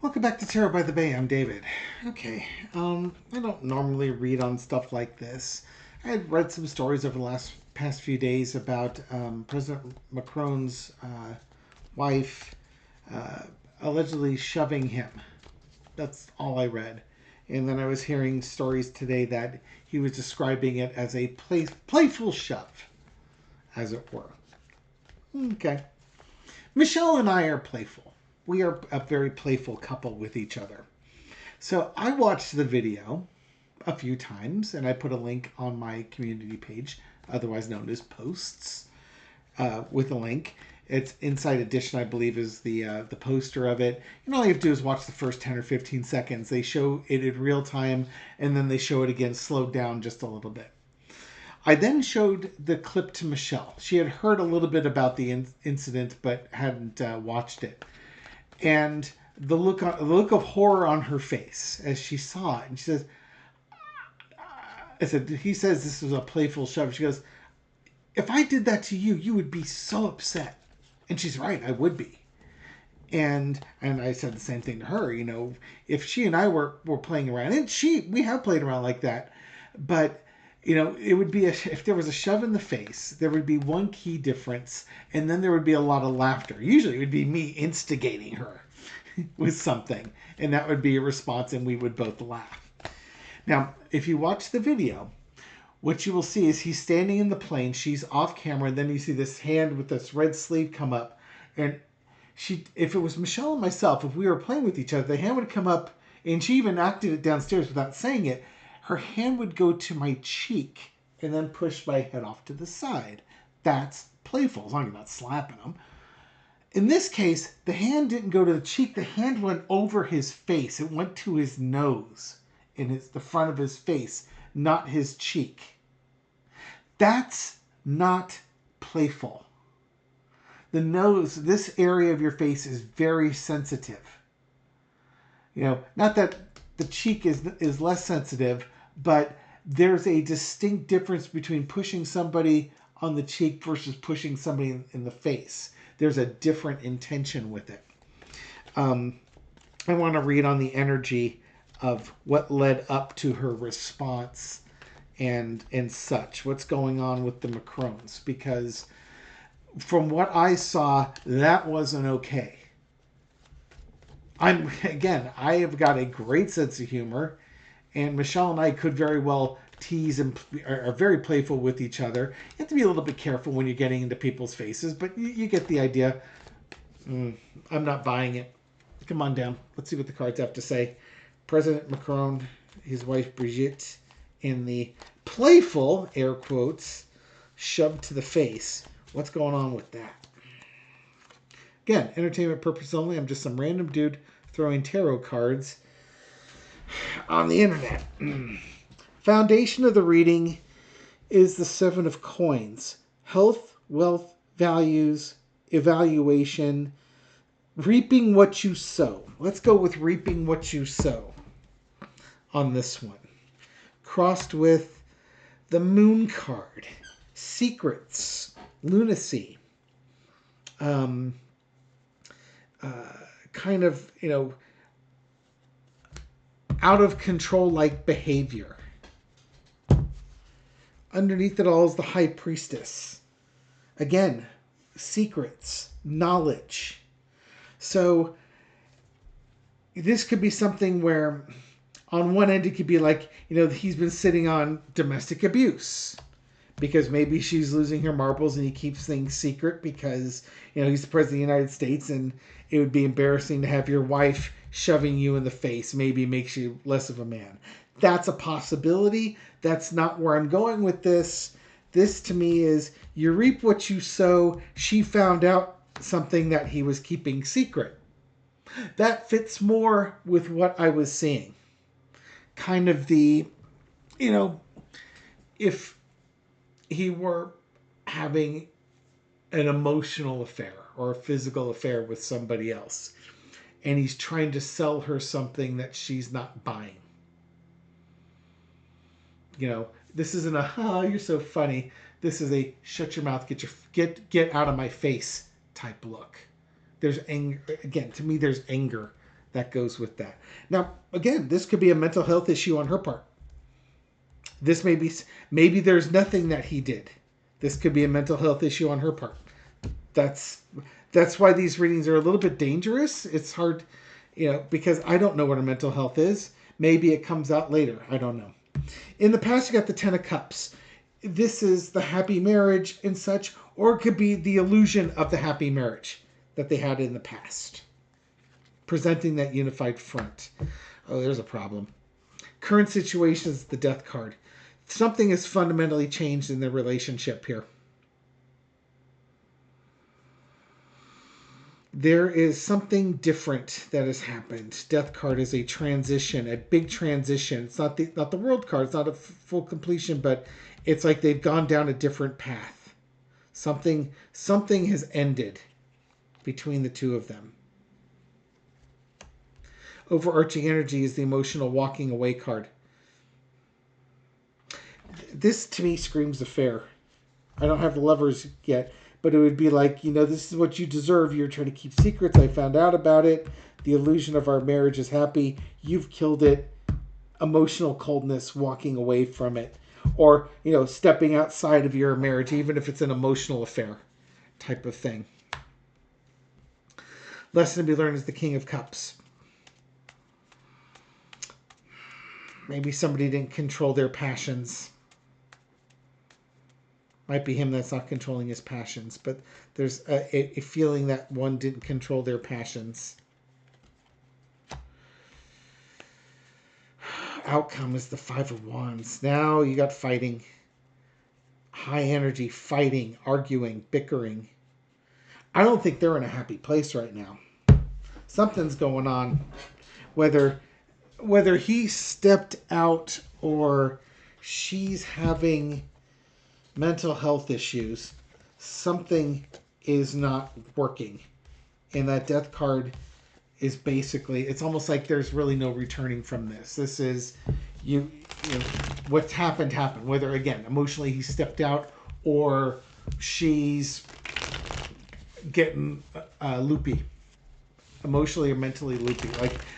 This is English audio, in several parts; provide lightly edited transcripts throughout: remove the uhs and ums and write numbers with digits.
Welcome back to Tarot by the Bay. I'm David. Okay, I don't normally read on stuff like this. I had read some stories over the past few days about President Macron's wife allegedly shoving him. That's all I read. And then I was hearing stories today that he was describing it as a playful shove, as it were. Okay. Michelle and I are playful. We are a very playful couple with each other. So I watched the video a few times, and I put a link on my community page, otherwise known as posts, with a link. It's Inside Edition, I believe, is the poster of it. And all you have to do is watch the first 10 or 15 seconds. They show it in real time, and then they show it again slowed down just a little bit. I then showed the clip to Michelle. She had heard a little bit about the incident, but hadn't watched it. And the look of horror on her face as she saw it, and she says, he says this was a playful shove. She goes, if I did that to you, you would be so upset. And she's right, I would be. And I said the same thing to her. You know, if she and I were playing around, and we have played around like that, but you know, it would be if there was a shove in the face, there would be one key difference, and then there would be a lot of laughter. Usually, it would be me instigating her with something, and that would be a response, and we would both laugh. Now, if you watch the video, what you will see is he's standing in the plane, she's off camera, and then you see this hand with this red sleeve come up, and if it was Michelle and myself, if we were playing with each other, the hand would come up, and she even acted it downstairs without saying it. Her hand would go to my cheek and then push my head off to the side. That's playful, as long as you're not slapping him. In this case, the hand didn't go to the cheek. The hand went over his face. It went to his nose, in the front of his face, not his cheek. That's not playful. The nose, this area of your face is very sensitive. You know, not that the cheek is less sensitive, but there's a distinct difference between pushing somebody on the cheek versus pushing somebody in the face. There's a different intention with it. I want to read on the energy of what led up to her response and such. What's going on with the Macrons? Because from what I saw, that wasn't okay. I have got a great sense of humor, and Michelle and I could very well tease and are very playful with each other. You have to be a little bit careful when you're getting into people's faces, but you get the idea. I'm not buying it. Come on down. Let's see what the cards have to say. President Macron, his wife Brigitte, in the playful, air quotes, shoved to the face. What's going on with that? Again, entertainment purpose only. I'm just some random dude throwing tarot cards on the internet. Foundation of the reading is the Seven of Coins. Health, wealth, values, evaluation, reaping what you sow. Let's go with reaping what you sow on this one. Crossed with the Moon card. Secrets, lunacy. Kind of, you know, out of control like behavior. Underneath it all is the High Priestess. Again, secrets, knowledge. So this could be something where on one end it could be like, you know, he's been sitting on domestic abuse because maybe she's losing her marbles and he keeps things secret because, you know, he's the president of the United States and it would be embarrassing to have your wife shoving you in the face. Maybe makes you less of a man. That's a possibility. That's not where I'm going with this. This to me is you reap what you sow. She found out something that he was keeping secret. That fits more with what I was seeing. Kind of the, you know, if he were having an emotional affair or a physical affair with somebody else, and he's trying to sell her something that she's not buying. You know, this isn't a, oh, you're so funny. This is a shut your mouth, get out of my face type look. There's anger. Again, to me, there's anger that goes with that. Now, again, this could be a mental health issue on her part. This may be, maybe there's nothing that he did. This could be a mental health issue on her part. That's why these readings are a little bit dangerous. It's hard, because I don't know what her mental health is. Maybe it comes out later. I don't know. In the past, you got the Ten of Cups. This is the happy marriage and such, or it could be the illusion of the happy marriage that they had in the past, presenting that unified front. Oh, there's a problem. Current situation is the Death card. Something has fundamentally changed in their relationship here. There is something different that has happened. Death card is a transition, a big transition. It's not the world card. It's not a full completion, but it's like they've gone down a different path. Something has ended between the two of them. Overarching energy is the emotional walking away card. This to me screams affair. I don't have the Lovers yet, but it would be like, this is what you deserve. You're trying to keep secrets. I found out about it. The illusion of our marriage is happy. You've killed it. Emotional coldness, walking away from it. Or, stepping outside of your marriage, even if it's an emotional affair type of thing. Lesson to be learned is the King of Cups. Maybe somebody didn't control their passions. Might be him that's not controlling his passions, but there's a feeling that one didn't control their passions. Outcome is the Five of Wands. Now you got fighting. High energy, fighting, arguing, bickering. I don't think they're in a happy place right now. Something's going on. Whether he stepped out or she's having mental health issues, something is not working. And that Death card is basically, it's almost like there's really no returning from this. This is, what's happened. Whether, again, emotionally he stepped out or she's getting loopy. Emotionally or mentally loopy.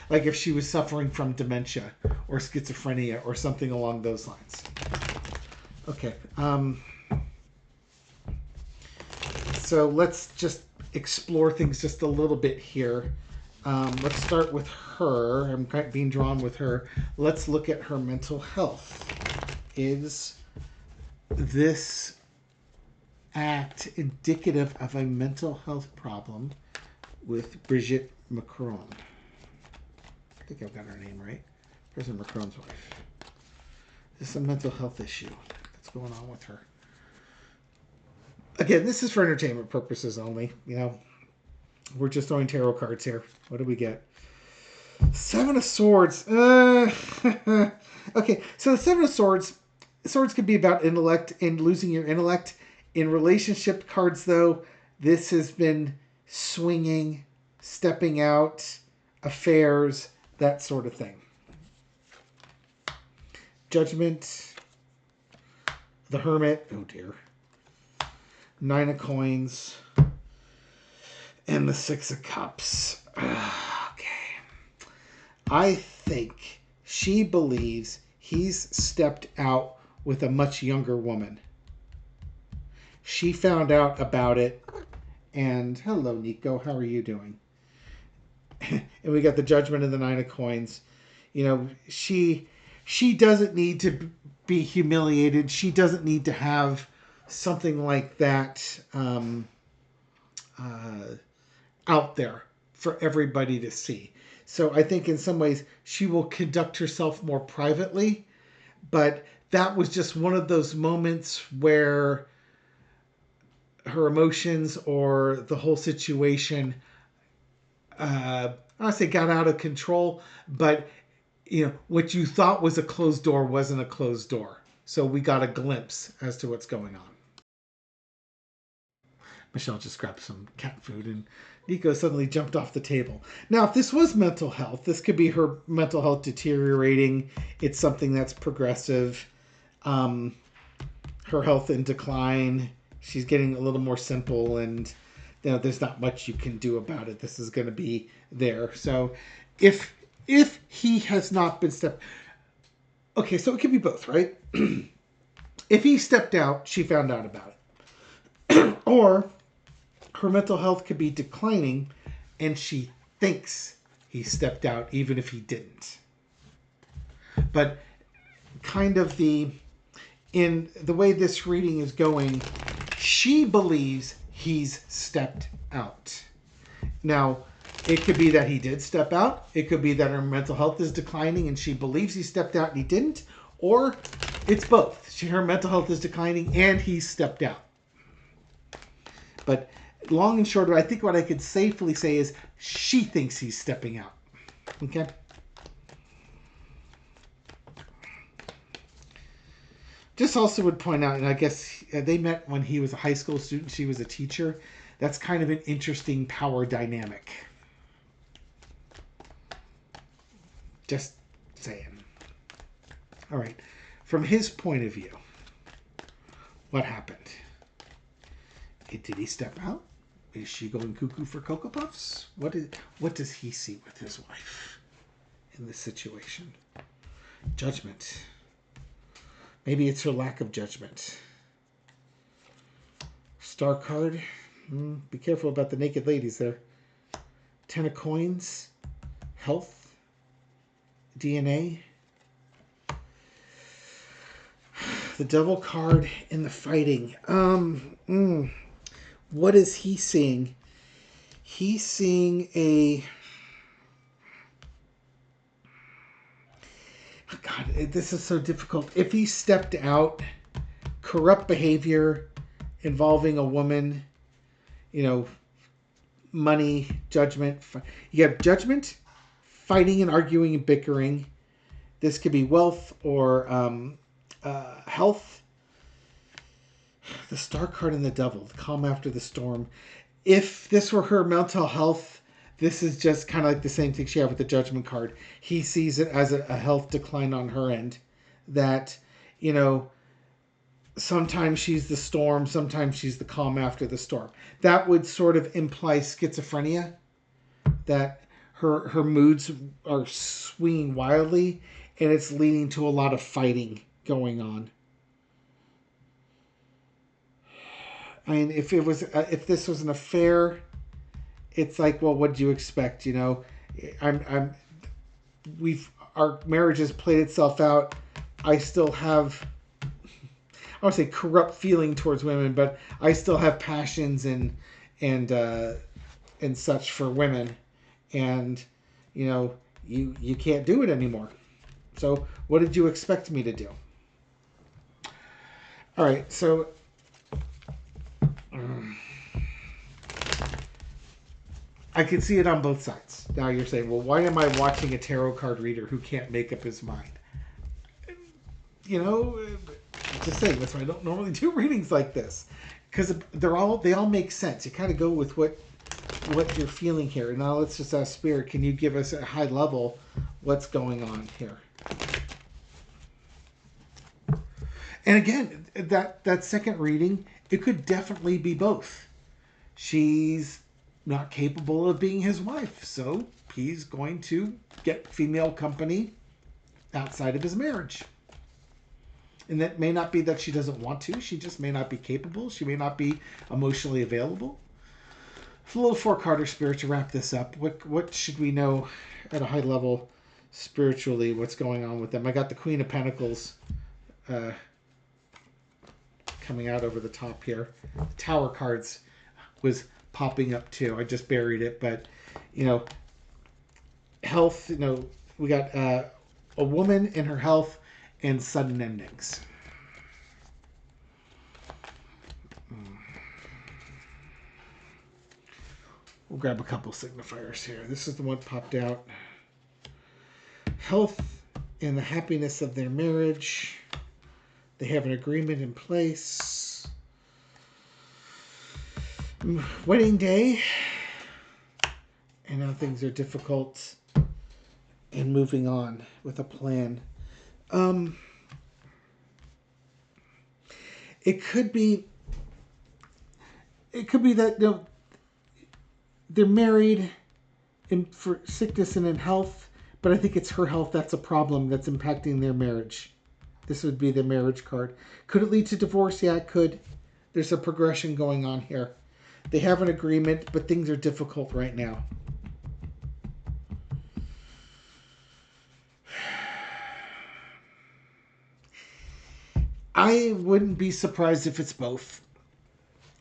Like if she was suffering from dementia or schizophrenia or something along those lines. Okay. So let's just explore things just a little bit here. Let's start with her. I'm being drawn with her. Let's look at her mental health. Is this act indicative of a mental health problem with President Macron? I think I've got her name right. President Macron's wife. Is this a mental health issue that's going on with her? Again, this is for entertainment purposes only. We're just throwing tarot cards here. What do we get? Seven of Swords. Okay, so the Seven of Swords. Swords could be about intellect and losing your intellect. In relationship cards, though, this has been swinging, stepping out, affairs, that sort of thing. Judgment. The Hermit. Oh, dear. Nine of Coins. And the Six of Cups. Okay. I think she believes he's stepped out with a much younger woman. She found out about it. And hello, Nico. How are you doing? And we got the Judgment and the Nine of Coins. She doesn't need to be humiliated. She doesn't need to have something like that out there for everybody to see. So I think in some ways she will conduct herself more privately, but that was just one of those moments where her emotions or the whole situation, I don't say got out of control, but what you thought was a closed door wasn't a closed door. So we got a glimpse as to what's going on. Michelle just grabbed some cat food and Nico suddenly jumped off the table. Now, if this was mental health, this could be her mental health deteriorating. It's something that's progressive. Her health in decline. She's getting a little more simple and there's not much you can do about it. This is going to be there. So if he has not been stepped, okay, so it could be both, right? If he stepped out, she found out about it, or her mental health could be declining, and she thinks he stepped out, even if he didn't. But kind of in the way this reading is going, she believes he's stepped out. Now, it could be that he did step out. It could be that her mental health is declining and she believes he stepped out and he didn't. Or it's both. Her mental health is declining and he stepped out. But long and short of it, I think what I could safely say is she thinks he's stepping out. Okay? Just also would point out, and I guess they met when he was a high school student, she was a teacher. That's kind of an interesting power dynamic. Just saying. All right. From his point of view, what happened? Did he step out? Is she going cuckoo for Cocoa Puffs? What does he see with his wife in this situation? Judgment. Maybe it's her lack of judgment. Star card. Be careful about the naked ladies there. 10 of coins. Health. DNA. The devil card in the fighting. What is he seeing? He's seeing a... Oh God, this is so difficult. If he stepped out, corrupt behavior involving a woman, money, judgment. You have judgment, fighting and arguing and bickering. This could be wealth or health. The star card and the devil, the calm after the storm. If this were her mental health, this is just kind of like the same thing she had with the judgment card. He sees it as a health decline on her end. That, sometimes she's the storm, sometimes she's the calm after the storm. That would sort of imply schizophrenia. That her moods are swinging wildly, and it's leading to a lot of fighting going on. I mean, if this was an affair, it's like, well, what do you expect? Our marriage has played itself out. I still have, I don't say corrupt feeling towards women, but I still have passions and such for women, and you can't do it anymore. So what did you expect me to do? All right, so. I can see it on both sides. Now you're saying, well, why am I watching a tarot card reader who can't make up his mind? Just saying, that's why I don't normally do readings like this. Because they all make sense. You kind of go with what you're feeling here. Now let's just ask Spirit, can you give us at a high level what's going on here? And again, that second reading, it could definitely be both. She's not capable of being his wife, so he's going to get female company outside of his marriage. And that may not be that she doesn't want to. She just may not be capable. She may not be emotionally available. A little four-carder Spirit to wrap this up. What should we know at a high level spiritually? What's going on with them? I got the Queen of Pentacles coming out over the top here. The Tower cards was popping up too. I just buried it, but health. We got a woman in her health and sudden endings. We'll grab a couple signifiers here. This is the one popped out. Health and the happiness of their marriage. They have an agreement in place. Wedding day. And now things are difficult. And moving on with a plan. It could be that they're married for sickness and in health, but I think it's her health that's a problem that's impacting their marriage. This would be the marriage card. Could it lead to divorce? Yeah, it could. There's a progression going on here. They have an agreement, but things are difficult right now. I wouldn't be surprised if it's both.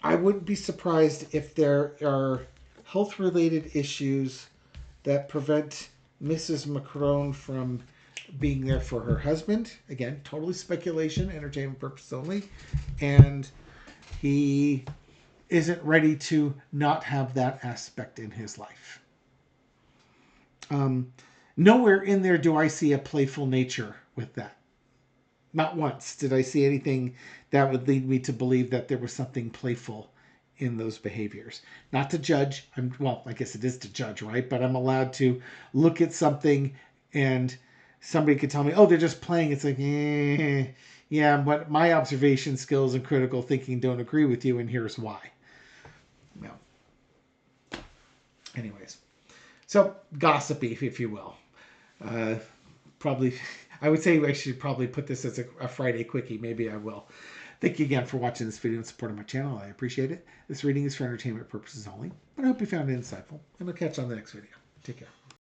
I wouldn't be surprised if there are health-related issues that prevent Mrs. Macron from being there for her husband. Again, totally speculation, entertainment purposes only. And he isn't ready to not have that aspect in his life. Nowhere in there do I see a playful nature with that. Not once did I see anything that would lead me to believe that there was something playful in those behaviors. Not to judge. Well, I guess it is to judge, right? But I'm allowed to look at something and somebody could tell me, oh, they're just playing. It's like, yeah, but my observation skills and critical thinking don't agree with you, and here's why. No. Anyways. So, gossipy, if you will. Probably, I would say I should probably put this as a Friday quickie. Maybe I will. Thank you again for watching this video and supporting my channel. I appreciate it. This reading is for entertainment purposes only, but I hope you found it insightful, and I'll catch you on the next video. Take care.